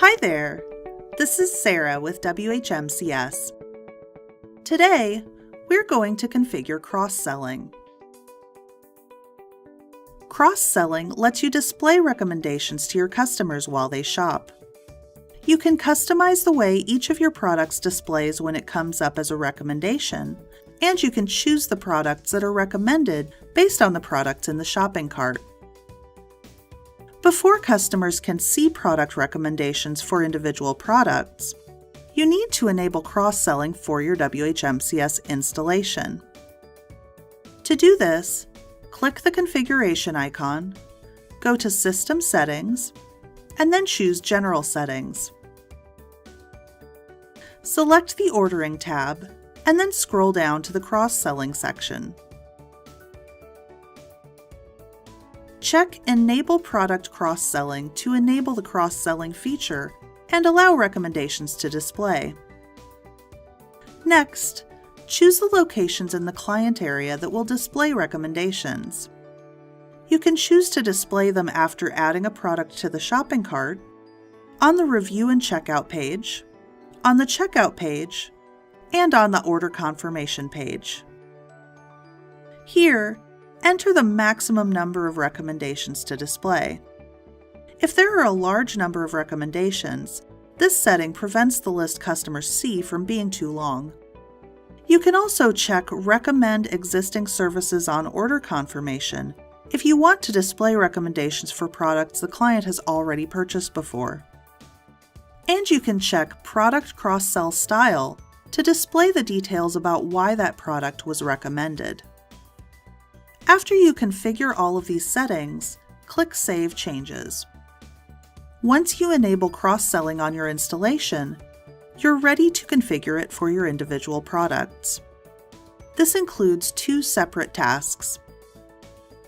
Hi there, this is Sarah with WHMCS. Today, we're going to configure cross-selling. Cross-selling lets you display recommendations to your customers while they shop. You can customize the way each of your products displays when it comes up as a recommendation, and you can choose the products that are recommended based on the products in the shopping cart. Before customers can see product recommendations for individual products, you need to enable cross-selling for your WHMCS installation. To do this, click the configuration icon, go to System Settings, and then choose General Settings. Select the Ordering tab, and then scroll down to the Cross-Selling section. Check Enable Product Cross-Selling to enable the cross-selling feature and allow recommendations to display. Next, choose the locations in the client area that will display recommendations. You can choose to display them after adding a product to the shopping cart, on the Review and Checkout page, on the Checkout page, and on the Order Confirmation page. Here, enter the maximum number of recommendations to display. If there are a large number of recommendations, this setting prevents the list customers see from being too long. You can also check Recommend Existing Services on Order Confirmation if you want to display recommendations for products the client has already purchased before. And you can check Product Cross-Sell Style to display the details about why that product was recommended. After you configure all of these settings, click Save Changes. Once you enable cross-selling on your installation, you're ready to configure it for your individual products. This includes two separate tasks: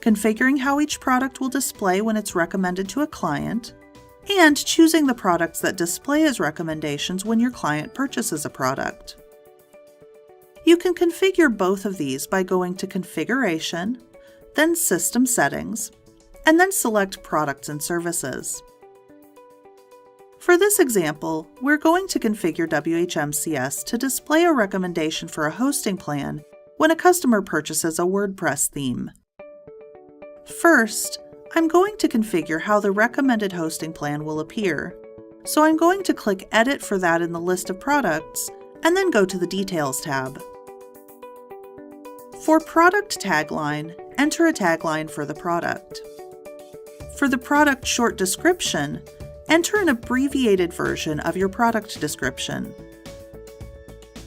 configuring how each product will display when it's recommended to a client, and choosing the products that display as recommendations when your client purchases a product. You can configure both of these by going to Configuration, then System Settings, and then select Products and Services. For this example, we're going to configure WHMCS to display a recommendation for a hosting plan when a customer purchases a WordPress theme. First, I'm going to configure how the recommended hosting plan will appear, so I'm going to click Edit for that in the list of products, and then go to the Details tab. For Product Tagline, enter a tagline for the product. For the product short description, enter an abbreviated version of your product description.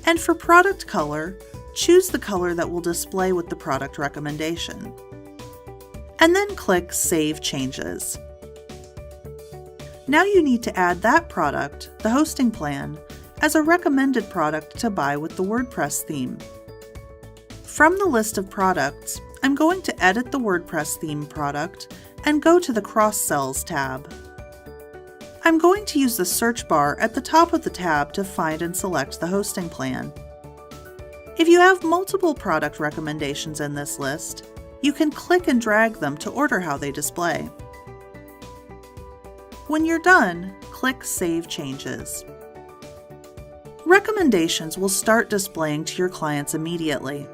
And for product color, choose the color that will display with the product recommendation. And then click Save Changes. Now you need to add that product, the hosting plan, as a recommended product to buy with the WordPress theme. From the list of products, I'm going to edit the WordPress theme product and go to the Cross-Sells tab. I'm going to use the search bar at the top of the tab to find and select the hosting plan. If you have multiple product recommendations in this list, you can click and drag them to order how they display. When you're done, click Save Changes. Recommendations will start displaying to your clients immediately.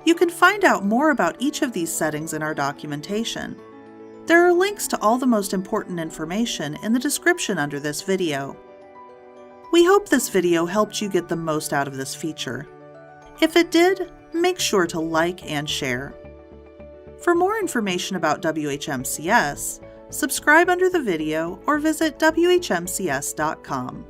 You can find out more about each of these settings in our documentation. There are links to all the most important information in the description under this video. We hope this video helped you get the most out of this feature. If it did, make sure to like and share. For more information about WHMCS, subscribe under the video or visit WHMCS.com.